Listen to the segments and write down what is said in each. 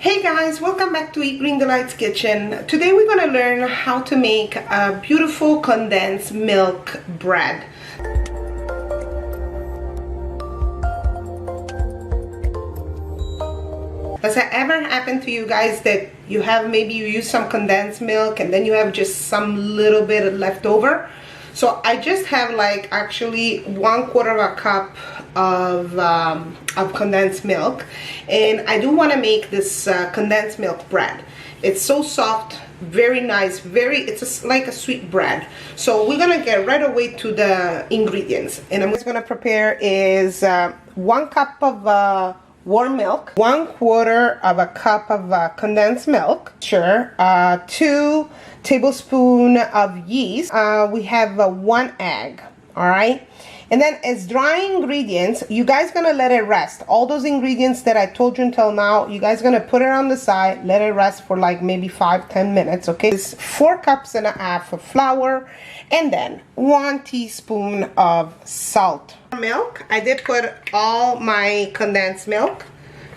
Hey guys, welcome back to Eat Green Delights Kitchen. Today we're going to learn how to make a beautiful condensed milk bread. Has that ever happened to you guys that maybe you use some condensed milk and then you have just some little bit left over? So I just have like actually 1/4 of a cup of condensed milk, and I do want to make this condensed milk bread. It's so soft, very nice, it's like a sweet bread. So we're gonna get right away to the ingredients, and I'm just gonna prepare is 1 cup of warm milk, 1/4 of a cup of condensed milk, 2 tablespoons of yeast. We have 1 egg. All right, and then as dry ingredients, you guys gonna let it rest. All those ingredients that I told you until now, you guys gonna put it on the side, let it rest for like maybe 5-10 minutes. Okay, it's 4 cups and a half of flour, and then 1 teaspoon of salt. Milk, I did put all my condensed milk.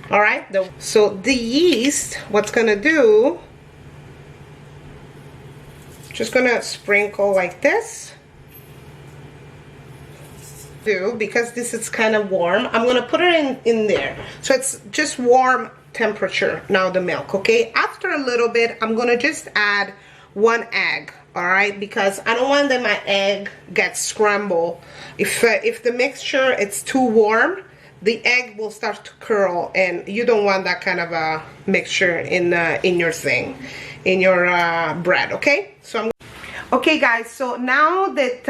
All right, so the yeast, what's gonna do, just gonna sprinkle like this. Because this is kind of warm, I'm gonna put it in there, so it's just warm temperature now, the milk. Okay, after a little bit I'm gonna just add 1 egg. All right, because I don't want that my egg gets scrambled. If the mixture it's too warm, the egg will start to curl, and you don't want that kind of a mixture in your thing, in your bread. Okay, so okay guys, so now that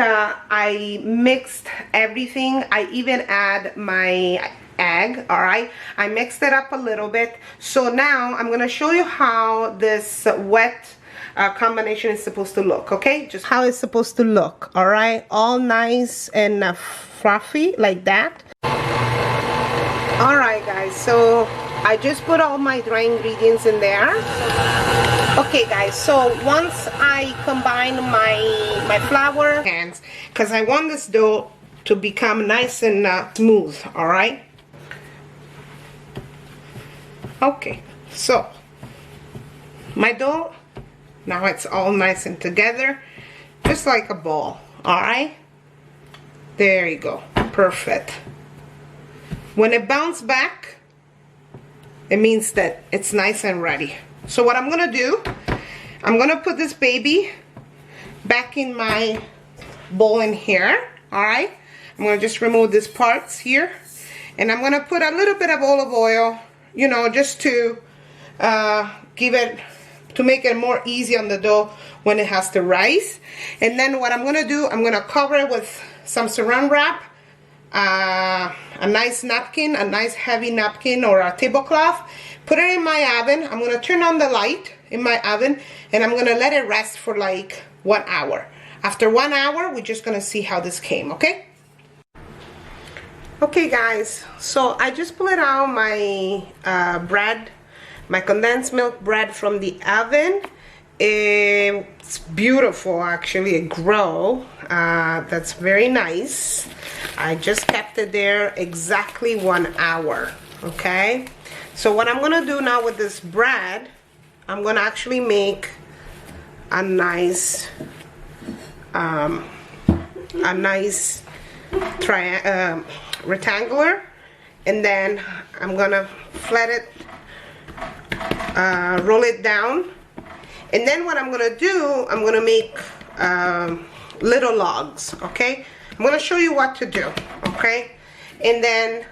I mixed everything, I even add my egg. All right, I mixed it up a little bit. So now I'm gonna show you how this wet combination is supposed to look. Okay, just how it's supposed to look. All right, all nice and fluffy like that. All right guys, so I just put all my dry ingredients in there. Okay guys, so once I combine my flour hands, because I want this dough to become nice and smooth. All right, okay, so my dough now, it's all nice and together, just like a ball. All right, there you go, perfect. When it bounces back, it means that it's nice and ready. So what I'm gonna do, I'm gonna put this baby back in my bowl in here. All right, I'm gonna just remove these parts here, and I'm gonna put a little bit of olive oil, you know, just to make it more easy on the dough when it has to rise. And then what I'm gonna do, I'm gonna cover it with some saran wrap, a nice napkin, a nice heavy napkin or a tablecloth. Put it in my oven. I'm gonna turn on the light in my oven, and I'm gonna let it rest for like 1 hour. After 1 hour, we're just gonna see how this came. Okay, okay guys, so I just pulled out my bread, my condensed milk bread from the oven. It's beautiful, actually. It grow. That's very nice. I just kept it there exactly 1 hour. Okay, so what I'm gonna do now with this bread, I'm gonna actually make a nice rectangular, and then I'm gonna flat it, roll it down, and then what I'm gonna do, I'm gonna make little logs. Okay, I'm gonna show you what to do. Okay, and then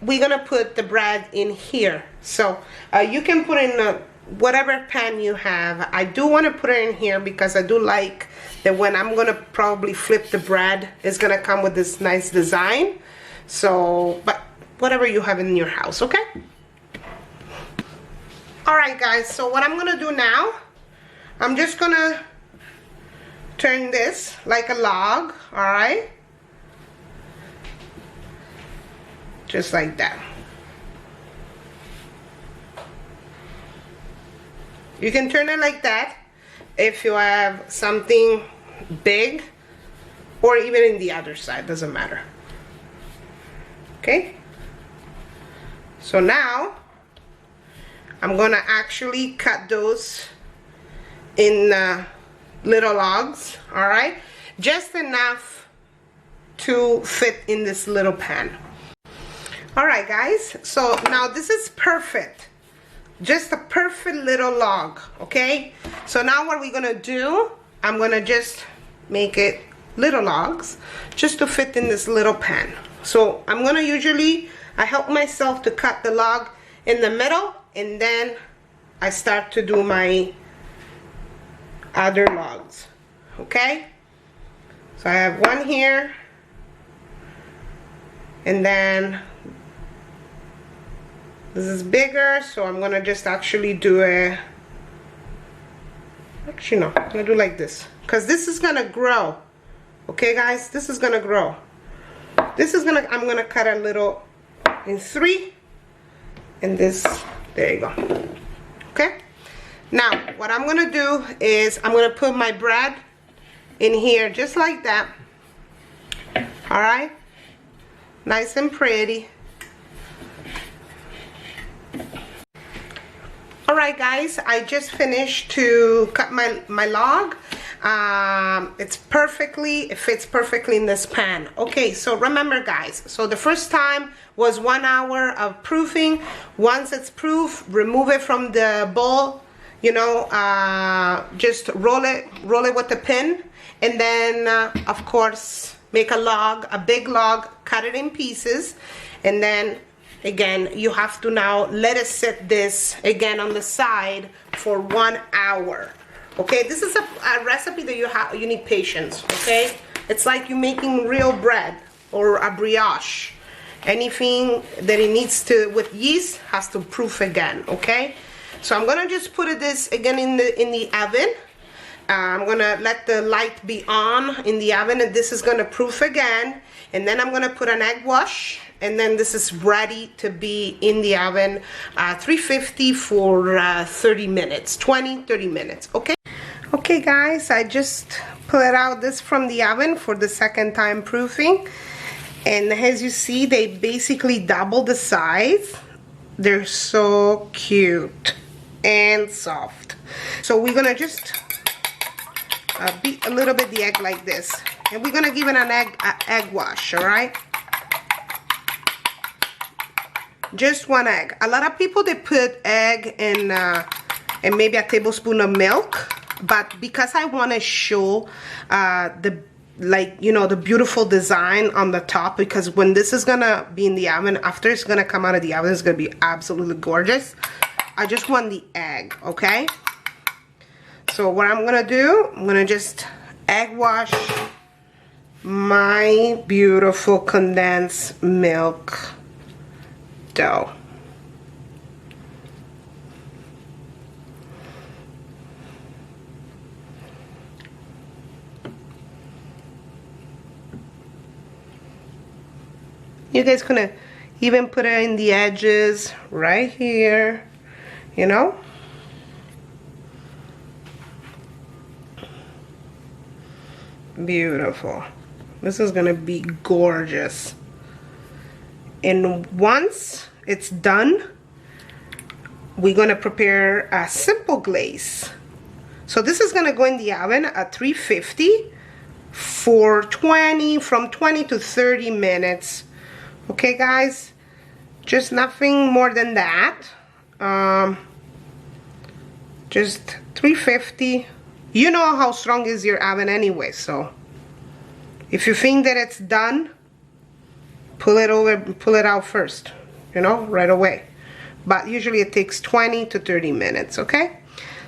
we're gonna put the bread in here. So you can put in whatever pan you have. I do want to put it in here because I do like that when I'm gonna probably flip the bread, it's gonna come with this nice design. So, but whatever you have in your house. Okay, all right guys, so what I'm gonna do now, I'm just gonna turn this like a log. All right, just like that. You can turn it like that if you have something big, or even in the other side, doesn't matter. Okay, so now I'm gonna actually cut those in little logs, all right? Just enough to fit in this little pan. All right, guys, so now this is perfect. Just a perfect little log, okay? So now what we're gonna do, I'm gonna just make it little logs just to fit in this little pan. So I'm gonna I help myself to cut the log in the middle, and then I start to do my other logs, okay? So I have one here, and then this is bigger, so I'm gonna just actually do actually no, I'm gonna do like this, because this is gonna grow, okay guys? This is gonna grow. I'm gonna cut a little in 3, and this, there you go, okay? Now, what I'm gonna do is I'm gonna put my bread in here just like that, all right? Nice and pretty. All right, guys, I just finished to cut my log. It fits perfectly in this pan. Okay, so remember, guys, so the first time was 1 hour of proofing. Once it's proof, remove it from the bowl, you know, just roll it with the pin, and then of course make a big log, cut it in pieces, and then again you have to now let it sit this again on the side for 1 hour. Okay, this is a recipe that you need patience, okay? It's like you're making real bread or a brioche. Anything that it needs to with yeast has to proof again, okay? So I'm gonna just put this again in the oven. I'm gonna let the light be on in the oven, and this is gonna proof again, and then I'm gonna put an egg wash, and then this is ready to be in the oven, 350 for 30 minutes, 20-30 minutes, okay? Okay guys, I just pulled out this from the oven for the second time proofing, and as you see, they basically double the size. They're so cute and soft. So we're gonna just beat a little bit the egg like this, and we're gonna give it an egg wash, all right? Just 1 egg. A lot of people, they put egg and maybe a tablespoon of milk, but because I want to show the beautiful design on the top, because when this is gonna be in the oven, after it's gonna come out of the oven, it's gonna be absolutely gorgeous. I just want the egg, okay? So what I'm gonna do, I'm gonna just egg wash my beautiful condensed milk dough. You guys gonna even put it in the edges right here, you know? Beautiful. This is gonna be gorgeous. And once it's done, we're gonna prepare a simple glaze. So this is gonna go in the oven at 350 for from 20 to 30 minutes. Okay guys, just nothing more than that. Just 350. You know how strong is your oven anyway, so if you think that it's done, pull it out first, you know, right away. But usually it takes 20 to 30 minutes, okay?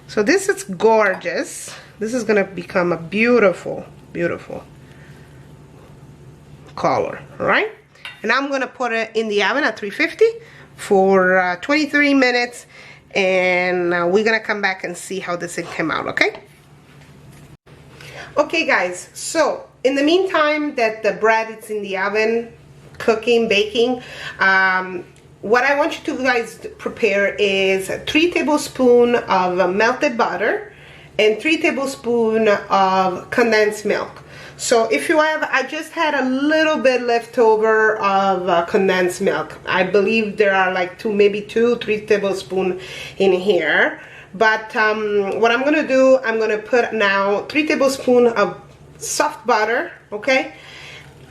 So this is gorgeous. This is gonna become a beautiful, beautiful color, all right? And I'm gonna put it in the oven at 350 for 23 minutes, and we're gonna come back and see how this came out, okay? Okay guys, so in the meantime that the bread is in the oven, cooking, baking, what I want you to guys prepare is 3 tablespoons of melted butter and 3 tablespoons of condensed milk. So if you have, I just had a little bit left over of condensed milk. I believe there are like maybe 2-3 tablespoons in here. But what I'm gonna do, I'm gonna put now 3 tablespoons of soft butter, okay?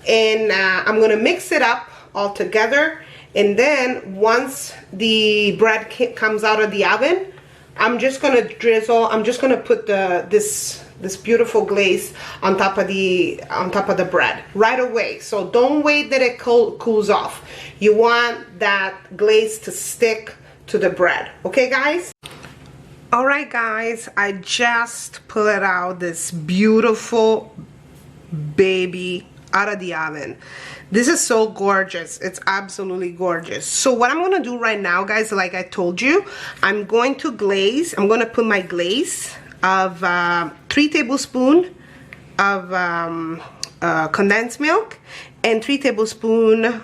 And I'm gonna mix it up all together. And then once the bread comes out of the oven, I'm just gonna drizzle, I'm just gonna put this beautiful glaze on top of the bread right away. So don't wait that it cools off. You want that glaze to stick to the bread, okay guys? All right guys, I just pulled out this beautiful baby out of the oven. This is so gorgeous. It's absolutely gorgeous. So what I'm gonna do right now, guys, like I told you, I'm going to glaze. I'm gonna put my glaze of 3 tablespoons of condensed milk and 3 tablespoons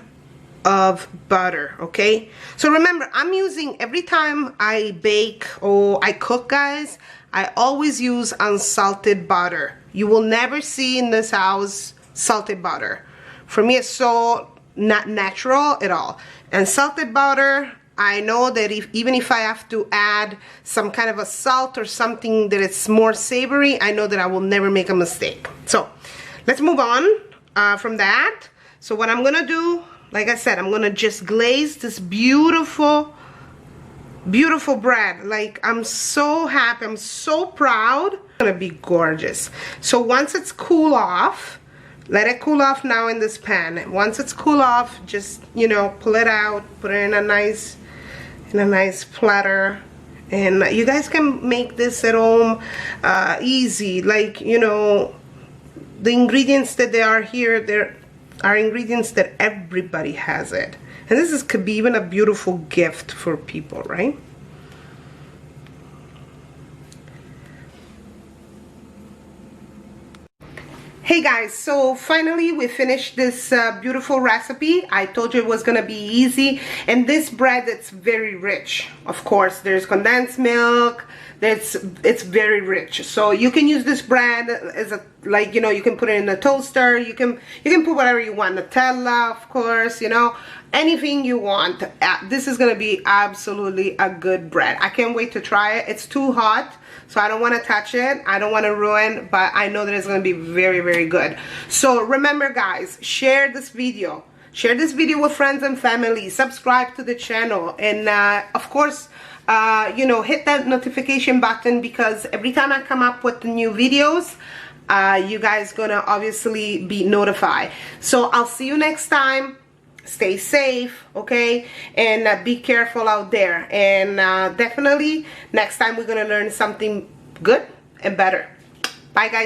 of butter, okay? So remember, I'm using, every time I bake or I cook, guys, I always use unsalted butter. You will never see in this house salted butter. For me, it's so not natural at all. And salted butter, I know that even if I have to add some kind of a salt or something that it's more savory, I know that I will never make a mistake. So let's move on from that. So what I'm gonna do, like I said, I'm gonna just glaze this beautiful bread. Like, I'm so happy, I'm so proud. It's gonna be gorgeous. So once it's cool off, let it cool off now in this pan. Once it's cool off, just, you know, pull it out, put it in a nice platter. And you guys can make this at home easy. Like, you know, the ingredients that they are here, there are ingredients that everybody has it. And this could be even a beautiful gift for people, right? Hey guys, so finally we finished this beautiful recipe. I told you it was gonna be easy, and this bread, it's very rich. Of course, there's condensed milk. It's very rich. So you can use this bread as a, like, you know, you can put it in a toaster. You can put whatever you want, Nutella, of course, you know, anything you want. This is gonna be absolutely a good bread. I can't wait to try it. It's too hot, so I don't want to touch it. I don't want to ruin, but I know that it's going to be very, very good. So remember guys, share this video. Share this video with friends and family. Subscribe to the channel. And of course, you know, hit that notification button, because every time I come up with the new videos, you guys gonna obviously be notified. So I'll see you next time. Stay safe, okay, and be careful out there. And definitely next time we're gonna learn something good and better. Bye guys.